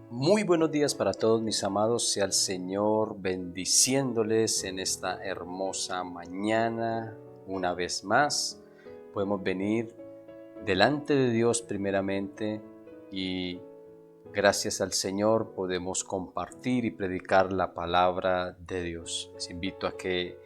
Muy buenos días para todos mis amados, sea el Señor bendiciéndoles en esta hermosa mañana. Una vez más, podemos venir delante de Dios primeramente y gracias al Señor podemos compartir y predicar la palabra de Dios. Les invito a que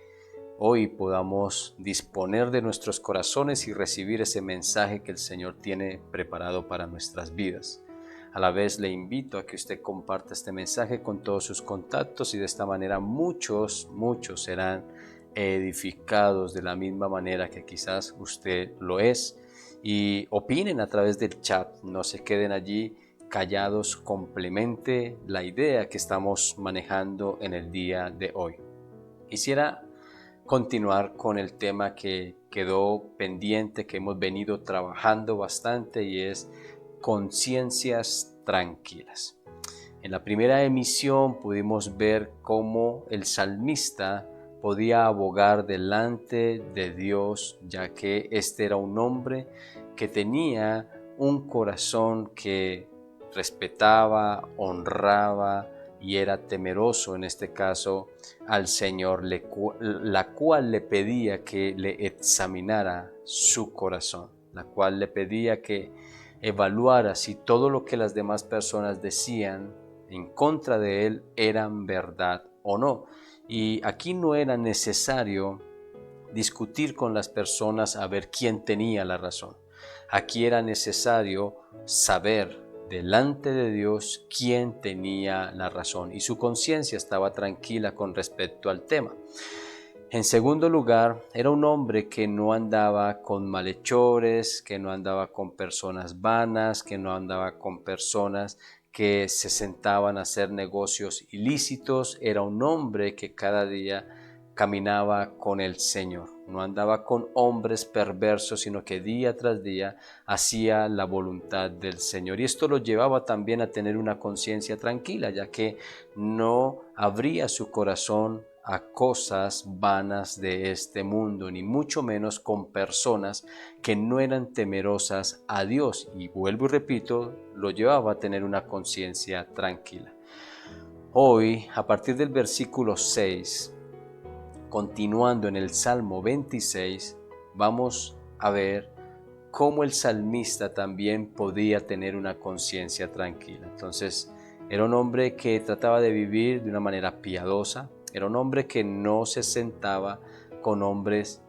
hoy podamos disponer de nuestros corazones y recibir ese mensaje que el Señor tiene preparado para nuestras vidas. A la vez le invito a que usted comparta este mensaje con todos sus contactos y de esta manera muchos serán edificados de la misma manera que quizás usted lo es. Y opinen a través del chat, no se queden allí callados, complemente la idea que estamos manejando en el día de hoy. Quisiera continuar con el tema que quedó pendiente, que hemos venido trabajando bastante, y es conciencias tranquilas. En la primera emisión pudimos ver cómo el salmista podía abogar delante de Dios, ya que este era un hombre que tenía un corazón que respetaba, honraba y era temeroso, en este caso, al Señor, la cual le pedía que le examinara su corazón, la cual le pedía que evaluara si todo lo que las demás personas decían en contra de él eran verdad o no. Y aquí no era necesario discutir con las personas a ver quién tenía la razón. Aquí era necesario saber delante de Dios quién tenía la razón, y su conciencia estaba tranquila con respecto al tema. En segundo lugar, era un hombre que no andaba con malhechores, que no andaba con personas vanas, que no andaba con personas que se sentaban a hacer negocios ilícitos. Era un hombre que cada día caminaba con el Señor. No andaba con hombres perversos, sino que día tras día hacía la voluntad del Señor. Y esto lo llevaba también a tener una conciencia tranquila, ya que no abría su corazón a cosas vanas de este mundo, ni mucho menos con personas que no eran temerosas a Dios. Y vuelvo y repito, lo llevaba a tener una conciencia tranquila. Hoy, a partir del versículo 6, continuando en el Salmo 26, vamos a ver cómo el salmista también podía tener una conciencia tranquila. Entonces, era un hombre que trataba de vivir de una manera piadosa, era un hombre que no se sentaba con hombres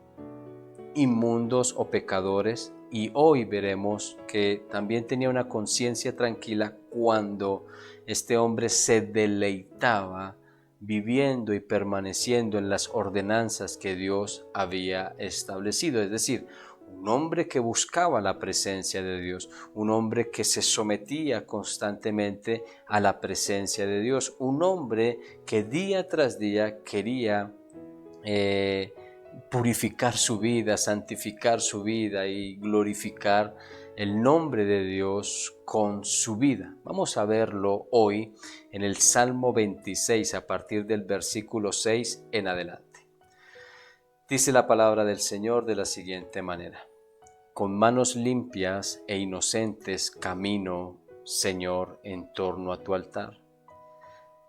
inmundos o pecadores, y hoy veremos que también tenía una conciencia tranquila cuando este hombre se deleitaba viviendo y permaneciendo en las ordenanzas que Dios había establecido. Es decir, un hombre que buscaba la presencia de Dios, un hombre que se sometía constantemente a la presencia de Dios, un hombre que día tras día quería purificar su vida, santificar su vida y glorificar el nombre de Dios con su vida. Vamos a verlo hoy en el Salmo 26 a partir del versículo 6 en adelante. Dice la palabra del Señor de la siguiente manera: con manos limpias e inocentes camino, Señor, en torno a tu altar,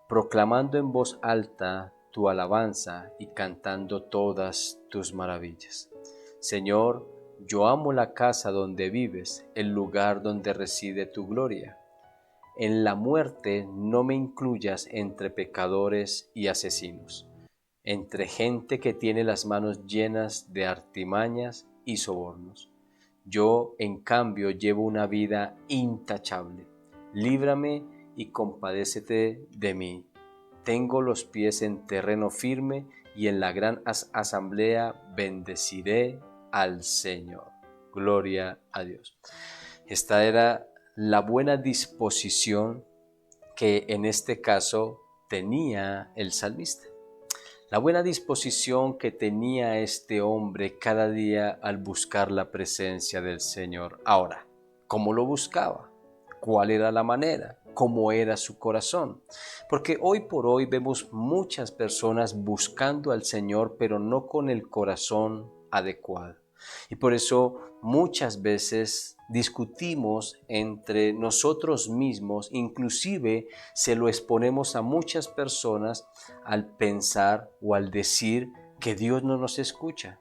proclamando en voz alta tu alabanza y cantando todas tus maravillas. Señor, yo amo la casa donde vives, el lugar donde reside tu gloria. En la muerte no me incluyas entre pecadores y asesinos. entre gente que tiene las manos llenas de artimañas y sobornos. Yo, en cambio, llevo una vida intachable. Líbrame y compadécete de mí. Tengo los pies en terreno firme y en la gran asamblea bendeciré al Señor. Gloria a Dios. Esta era la buena disposición que en este caso tenía el salmista. La buena disposición que tenía este hombre cada día al buscar la presencia del Señor. Ahora, ¿cómo lo buscaba? ¿Cuál era la manera? ¿Cómo era su corazón? Porque hoy por hoy vemos muchas personas buscando al Señor, pero no con el corazón adecuado. Y por eso muchas veces discutimos entre nosotros mismos, inclusive se lo exponemos a muchas personas al pensar o al decir que Dios no nos escucha,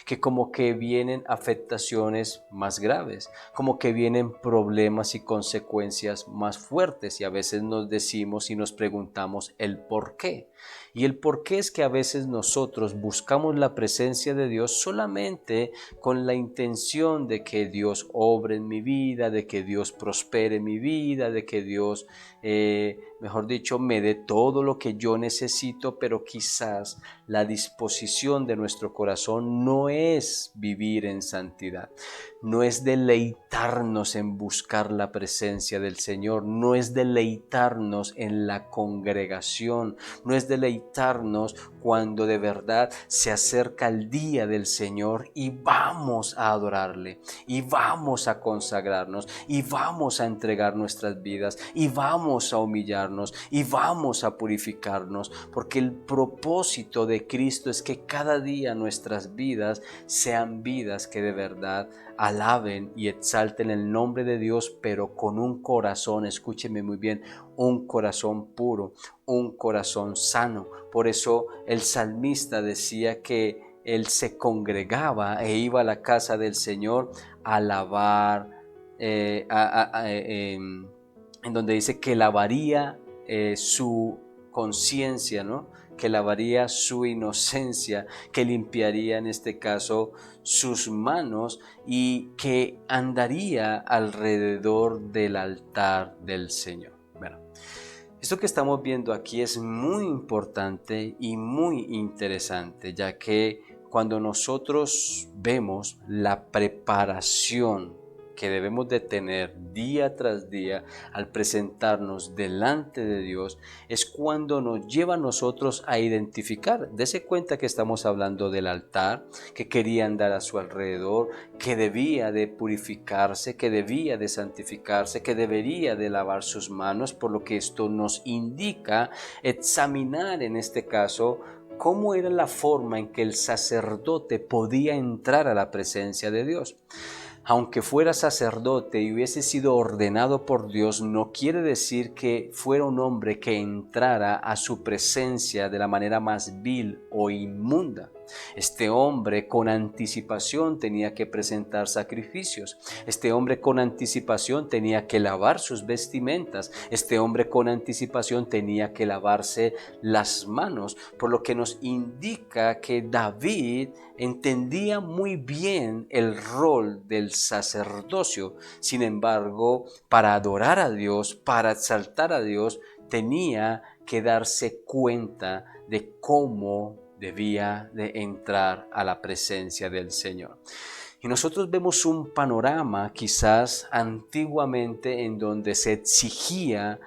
que como que vienen afectaciones más graves, como que vienen problemas y consecuencias más fuertes, y a veces nos decimos y nos preguntamos el por qué. Y el por qué es que a veces nosotros buscamos la presencia de Dios solamente con la intención de que Dios obre en mi vida, de que Dios prospere mi vida, de que Dios, mejor dicho, me dé todo lo que yo necesito, pero quizás la disposición de nuestro corazón no es vivir en santidad, no es deleitarnos en buscar la presencia del Señor, no es deleitarnos en la congregación, no es deleitarnos cuando de verdad se acerca el día del Señor y vamos a adorarle, y vamos a consagrarnos, y vamos a entregar nuestras vidas, y vamos a humillarnos, y vamos a purificarnos, porque el propósito de Cristo es que cada día nuestras vidas sean vidas que de verdad alaben y exalten el nombre de Dios, pero con un corazón, escúcheme muy bien, un corazón puro, un corazón sano. Por eso el salmista decía que él se congregaba e iba a la casa del Señor a alabar, en donde dice que lavaría su conciencia, ¿no? Que lavaría su inocencia, que limpiaría en este caso sus manos y que andaría alrededor del altar del Señor. Bueno, esto que estamos viendo aquí es muy importante y muy interesante, ya que cuando nosotros vemos la preparación que debemos de tener día tras día al presentarnos delante de Dios, es cuando nos lleva a nosotros a identificar. Dese cuenta que estamos hablando del altar, que quería andar a su alrededor, que debía de purificarse, que debía de santificarse, que debería de lavar sus manos, por lo que esto nos indica examinar en este caso cómo era la forma en que el sacerdote podía entrar a la presencia de Dios. Aunque fuera sacerdote y hubiese sido ordenado por Dios, no quiere decir que fuera un hombre que entrara a su presencia de la manera más vil o inmunda. Este hombre con anticipación tenía que presentar sacrificios. Este hombre con anticipación tenía que lavar sus vestimentas. Este hombre con anticipación tenía que lavarse las manos, por lo que nos indica que David entendía muy bien el rol del sacerdocio. Sin embargo, para adorar a Dios, para exaltar a Dios, tenía que darse cuenta de cómo debía de entrar a la presencia del Señor. Y nosotros vemos un panorama quizás antiguamente en donde se exigía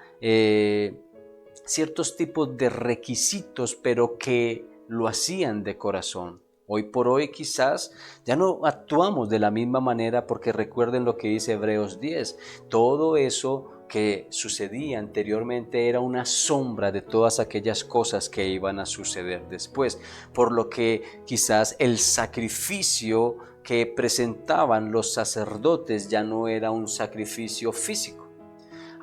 ciertos tipos de requisitos, pero que lo hacían de corazón. Hoy por hoy quizás ya no actuamos de la misma manera, porque recuerden lo que dice Hebreos 10, todo eso que sucedía anteriormente era una sombra de todas aquellas cosas que iban a suceder después, por lo que quizás el sacrificio que presentaban los sacerdotes ya no era un sacrificio físico.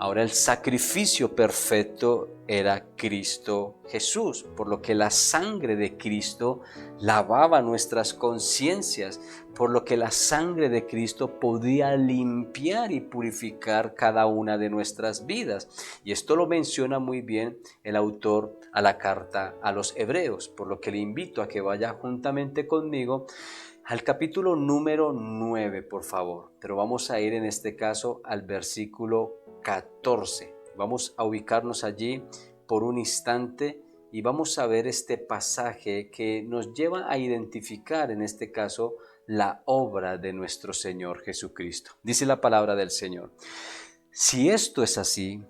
Ahora el sacrificio perfecto era Cristo Jesús, por lo que la sangre de Cristo lavaba nuestras conciencias, por lo que la sangre de Cristo podía limpiar y purificar cada una de nuestras vidas. Y esto lo menciona muy bien el autor a la carta a los Hebreos, por lo que le invito a que vaya juntamente conmigo al capítulo número 9, por favor. Pero vamos a ir en este caso al versículo 14. Vamos a ubicarnos allí por un instante y vamos a ver este pasaje que nos lleva a identificar en este caso la obra de nuestro Señor Jesucristo. Dice la palabra del Señor: si esto es así,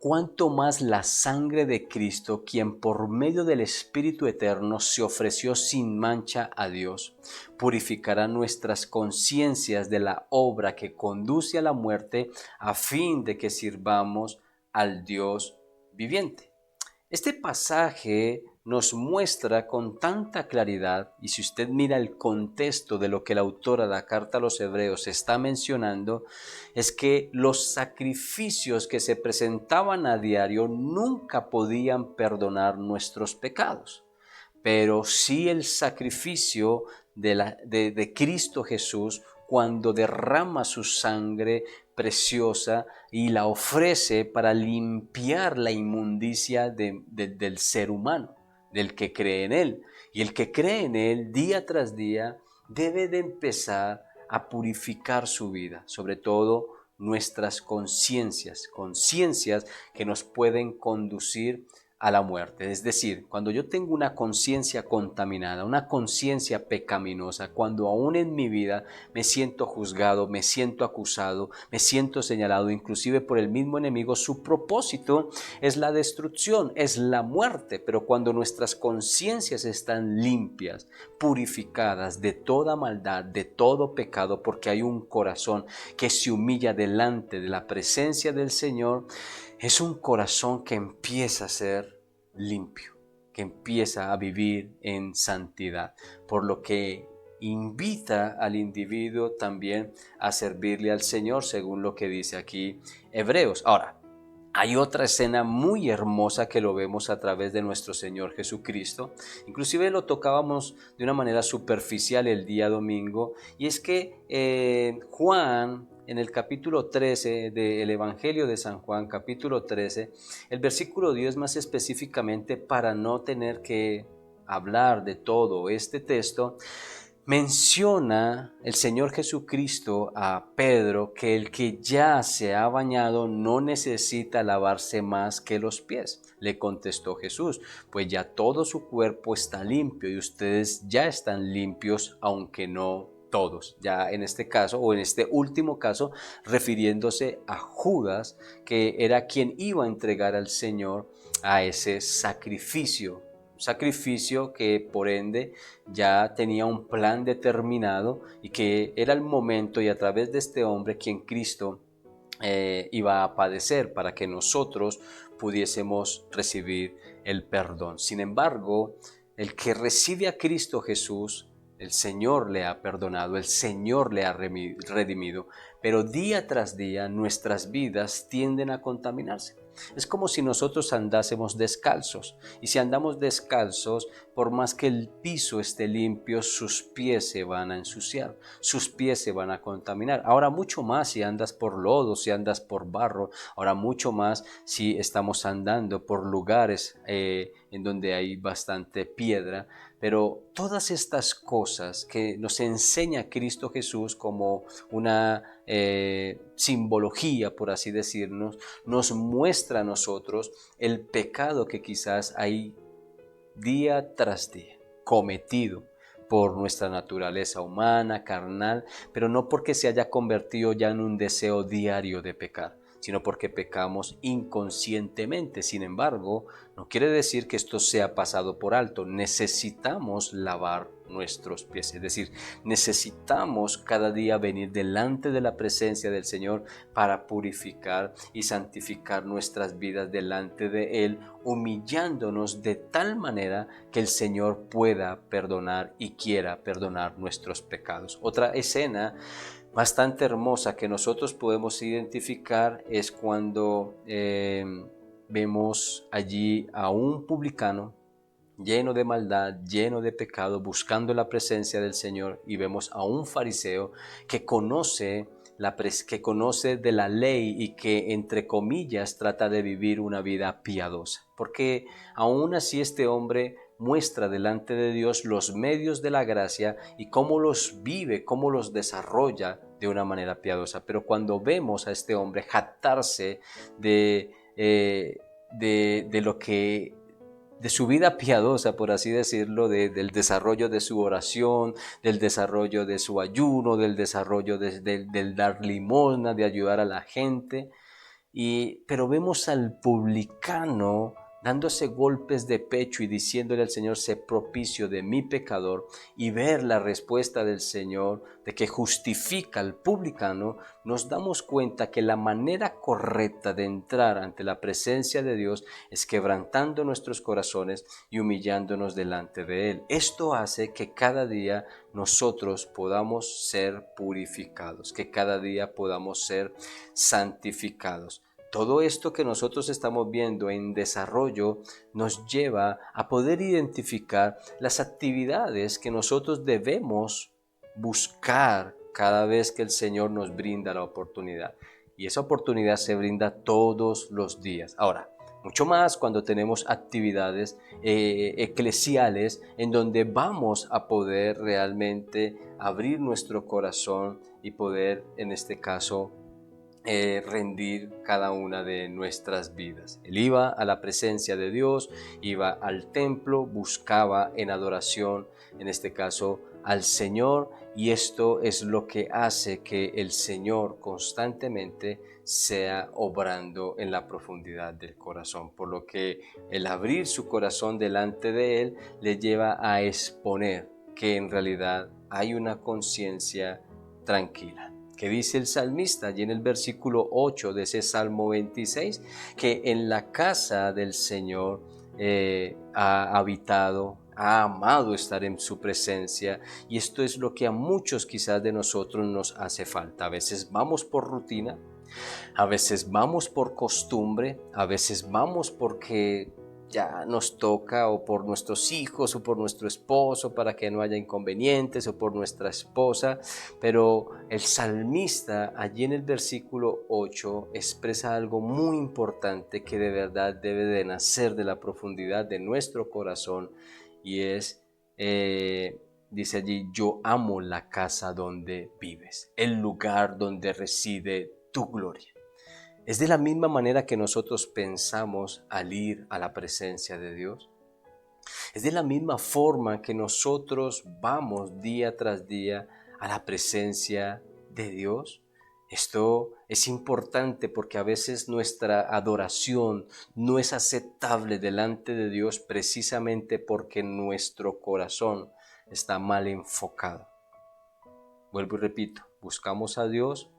cuánto más la sangre de Cristo, quien por medio del Espíritu Eterno se ofreció sin mancha a Dios, purificará nuestras conciencias de la obra que conduce a la muerte, a fin de que sirvamos al Dios viviente. Este pasaje nos muestra con tanta claridad, y si usted mira el contexto de lo que el autor de la carta a los Hebreos está mencionando, es que los sacrificios que se presentaban a diario nunca podían perdonar nuestros pecados, pero sí el sacrificio de Cristo Jesús, cuando derrama su sangre preciosa y la ofrece para limpiar la inmundicia del ser humano, del que cree en Él. Y el que cree en Él día tras día debe de empezar a purificar su vida, sobre todo nuestras conciencias que nos pueden conducir a la muerte. Es decir, cuando yo tengo una conciencia contaminada, una conciencia pecaminosa, cuando aún en mi vida me siento juzgado, me siento acusado, me siento señalado, inclusive por el mismo enemigo, su propósito es la destrucción, es la muerte. Pero cuando nuestras conciencias están limpias, purificadas de toda maldad, de todo pecado, porque hay un corazón que se humilla delante de la presencia del Señor, es un corazón que empieza a ser limpio, que empieza a vivir en santidad, por lo que invita al individuo también a servirle al Señor, según lo que dice aquí Hebreos. Ahora, hay otra escena muy hermosa que lo vemos a través de nuestro Señor Jesucristo. Inclusive lo tocábamos de una manera superficial el día domingo, y es que Juan, en el capítulo 13 del Evangelio de San Juan, capítulo 13, el versículo 10 más específicamente, para no tener que hablar de todo este texto, menciona el Señor Jesucristo a Pedro que el que ya se ha bañado no necesita lavarse más que los pies. Le contestó Jesús: pues ya todo su cuerpo está limpio y ustedes ya están limpios, aunque no todos. Ya en este caso, o en este último caso, refiriéndose a Judas, que era quien iba a entregar al Señor a ese sacrificio que por ende ya tenía un plan determinado, y que era el momento y a través de este hombre quien Cristo iba a padecer para que nosotros pudiésemos recibir el perdón. Sin embargo, el que recibe a Cristo Jesús, el Señor le ha perdonado, el Señor le ha redimido, pero día tras día nuestras vidas tienden a contaminarse. Es como si nosotros andásemos descalzos, y si andamos descalzos, por más que el piso esté limpio, sus pies se van a ensuciar, sus pies se van a contaminar. Ahora mucho más si andas por lodo, si andas por barro, ahora mucho más si estamos andando por lugares en donde hay bastante piedra. Pero todas estas cosas que nos enseña Cristo Jesús como una simbología, por así decirnos, nos muestra a nosotros el pecado que quizás hay día tras día cometido por nuestra naturaleza humana, carnal, pero no porque se haya convertido ya en un deseo diario de pecar, sino porque pecamos inconscientemente. Sin embargo, no quiere decir que esto sea pasado por alto. Necesitamos lavar nuestros pies, es decir, necesitamos cada día venir delante de la presencia del Señor para purificar y santificar nuestras vidas delante de Él, humillándonos de tal manera que el Señor pueda perdonar y quiera perdonar nuestros pecados. Otra escena bastante hermosa que nosotros podemos identificar es cuando vemos allí a un publicano lleno de maldad, lleno de pecado, buscando la presencia del Señor, y vemos a un fariseo que que conoce de la ley y que, entre comillas, trata de vivir una vida piadosa. Porque aún así este hombre muestra delante de Dios los medios de la gracia y cómo los vive, cómo los desarrolla de una manera piadosa. Pero cuando vemos a este hombre jactarse de lo que de su vida piadosa, por así decirlo, del desarrollo de su oración, del desarrollo de su ayuno, del desarrollo del dar limosna, de ayudar a la gente. Pero vemos al publicano dándose golpes de pecho y diciéndole al Señor: sé propicio de mi pecador, y ver la respuesta del Señor de que justifica al publicano. Nos damos cuenta que la manera correcta de entrar ante la presencia de Dios es quebrantando nuestros corazones y humillándonos delante de Él. Esto hace que cada día nosotros podamos ser purificados, que cada día podamos ser santificados. Todo esto que nosotros estamos viendo en desarrollo nos lleva a poder identificar las actividades que nosotros debemos buscar cada vez que el Señor nos brinda la oportunidad. Y esa oportunidad se brinda todos los días. Ahora, mucho más cuando tenemos actividades eclesiales en donde vamos a poder realmente abrir nuestro corazón y poder, en este caso, rendir cada una de nuestras vidas. Él iba a la presencia de Dios, iba al templo, buscaba en adoración, en este caso, al Señor, y esto es lo que hace que el Señor constantemente sea obrando en la profundidad del corazón, por lo que el abrir su corazón delante de Él le lleva a exponer que en realidad hay una conciencia tranquila. Que dice el salmista allí en el versículo 8 de ese Salmo 26, que en la casa del Señor ha habitado, ha amado estar en su presencia, y esto es lo que a muchos quizás de nosotros nos hace falta. A veces vamos por rutina, a veces vamos por costumbre, a veces vamos porque ya nos toca, o por nuestros hijos, o por nuestro esposo, para que no haya inconvenientes, o por nuestra esposa. Pero el salmista allí en el versículo 8 expresa algo muy importante que de verdad debe de nacer de la profundidad de nuestro corazón, y es, dice allí: yo amo la casa donde vives, el lugar donde reside tu gloria. ¿Es de la misma manera que nosotros pensamos al ir a la presencia de Dios? ¿Es de la misma forma que nosotros vamos día tras día a la presencia de Dios? Esto es importante porque a veces nuestra adoración no es aceptable delante de Dios precisamente porque nuestro corazón está mal enfocado. Vuelvo y repito, buscamos a Dios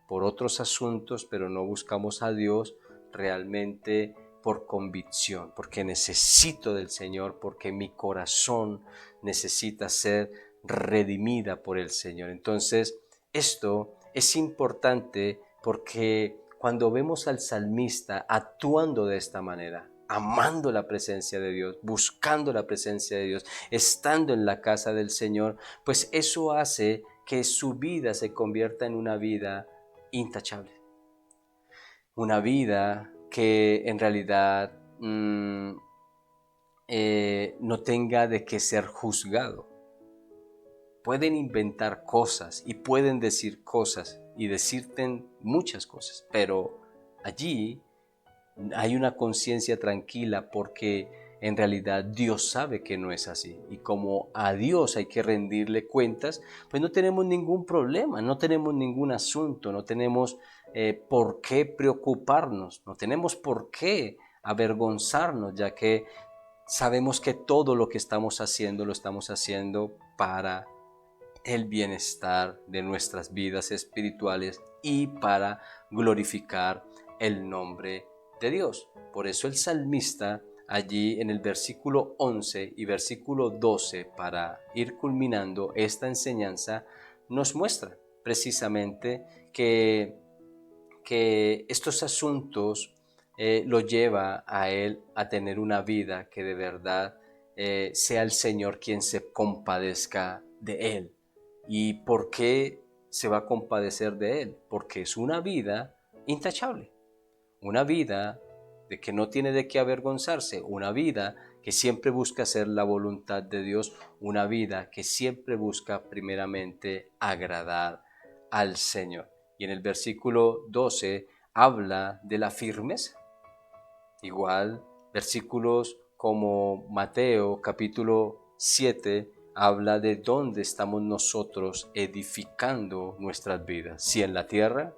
por otros asuntos, pero no buscamos a Dios realmente por convicción, porque necesito del Señor, porque mi corazón necesita ser redimida por el Señor. Entonces, esto es importante porque cuando vemos al salmista actuando de esta manera, amando la presencia de Dios, buscando la presencia de Dios, estando en la casa del Señor, pues eso hace que su vida se convierta en una vida intachable. Una vida que en realidad no tenga de qué ser juzgado. Pueden inventar cosas y pueden decir cosas y decirte muchas cosas, pero allí hay una conciencia tranquila porque en realidad Dios sabe que no es así, y como a Dios hay que rendirle cuentas, pues no tenemos ningún problema, no tenemos ningún asunto, no tenemos por qué preocuparnos, no tenemos por qué avergonzarnos, ya que sabemos que todo lo que estamos haciendo lo estamos haciendo para el bienestar de nuestras vidas espirituales y para glorificar el nombre de Dios. Por eso el salmista allí en el versículo 11 y versículo 12, para ir culminando esta enseñanza, nos muestra precisamente que estos asuntos lo lleva a él a tener una vida que de verdad sea el Señor quien se compadezca de él. ¿Y por qué se va a compadecer de él? Porque es una vida intachable, una vida de que no tiene de qué avergonzarse, una vida que siempre busca hacer la voluntad de Dios, una vida que siempre busca primeramente agradar al Señor. Y en el versículo 12 habla de la firmeza. Igual, versículos como Mateo capítulo 7 habla de dónde estamos nosotros edificando nuestras vidas, si en la tierra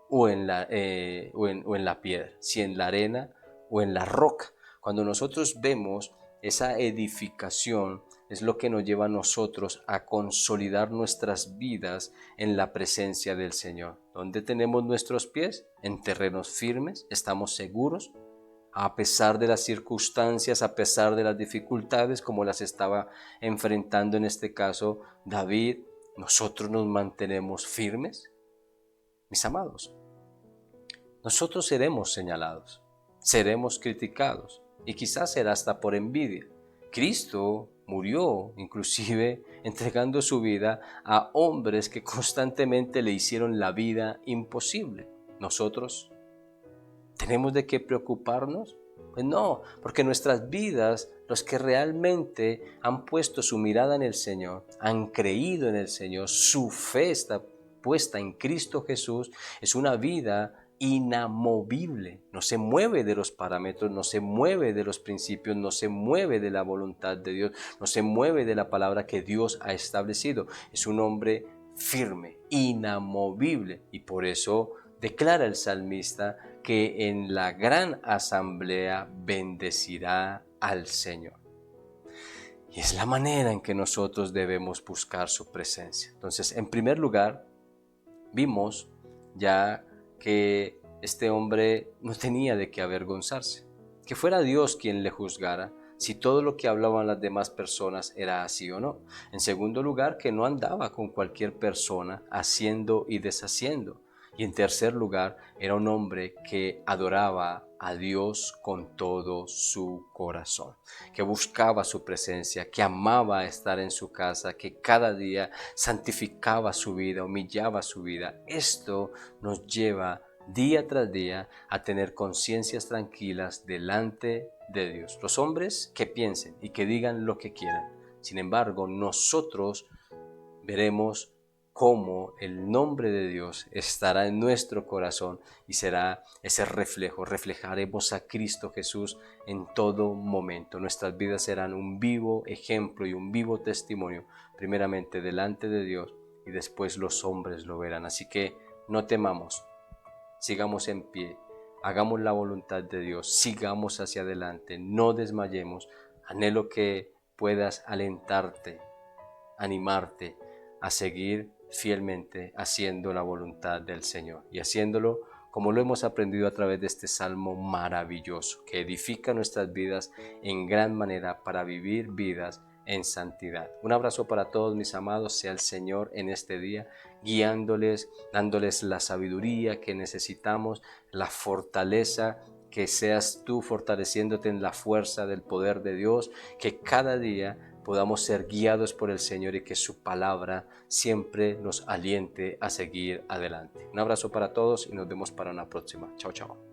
o en la piedra, si en la arena o en la roca. Cuando nosotros vemos esa edificación, es lo que nos lleva a nosotros a consolidar nuestras vidas en la presencia del Señor. ¿Dónde tenemos nuestros pies? En terrenos firmes, estamos seguros, a pesar de las circunstancias, a pesar de las dificultades como las estaba enfrentando en este caso David, nosotros nos mantenemos firmes. Mis amados, nosotros seremos señalados, seremos criticados y quizás será hasta por envidia. Cristo murió inclusive entregando su vida a hombres que constantemente le hicieron la vida imposible. Nosotros, ¿tenemos de qué preocuparnos? Pues no, porque nuestras vidas, los que realmente han puesto su mirada en el Señor, han creído en el Señor, su fe está puesta en Cristo Jesús, es una vida inamovible, no se mueve de los parámetros, no se mueve de los principios, no se mueve de la voluntad de Dios, no se mueve de la palabra que Dios ha establecido. Es un hombre firme, inamovible, y por eso declara el salmista que en la gran asamblea bendecirá al Señor. Y es la manera en que nosotros debemos buscar su presencia. Entonces, en primer lugar, vimos ya que este hombre no tenía de qué avergonzarse, que fuera Dios quien le juzgara si todo lo que hablaban las demás personas era así o no. En segundo lugar, que no andaba con cualquier persona haciendo y deshaciendo. Y en tercer lugar, era un hombre que adoraba a Dios con todo su corazón, que buscaba su presencia, que amaba estar en su casa, que cada día santificaba su vida, humillaba su vida. Esto nos lleva día tras día a tener conciencias tranquilas delante de Dios. Los hombres que piensen y que digan lo que quieran. Sin embargo, nosotros veremos cómo el nombre de Dios estará en nuestro corazón y será ese reflejo. Reflejaremos a Cristo Jesús en todo momento. Nuestras vidas serán un vivo ejemplo y un vivo testimonio, primeramente delante de Dios y después los hombres lo verán. Así que no temamos, sigamos en pie, hagamos la voluntad de Dios, sigamos hacia adelante, no desmayemos. Anhelo que puedas alentarte, animarte a seguir fielmente haciendo la voluntad del Señor y haciéndolo como lo hemos aprendido a través de este salmo maravilloso que edifica nuestras vidas en gran manera para vivir vidas en santidad. Un abrazo para todos mis amados, sea el Señor en este día guiándoles, dándoles la sabiduría que necesitamos, la fortaleza, que seas tú fortaleciéndote en la fuerza del poder de Dios, que cada día podamos ser guiados por el Señor y que su palabra siempre nos aliente a seguir adelante. Un abrazo para todos y nos vemos para una próxima. Chao, chao.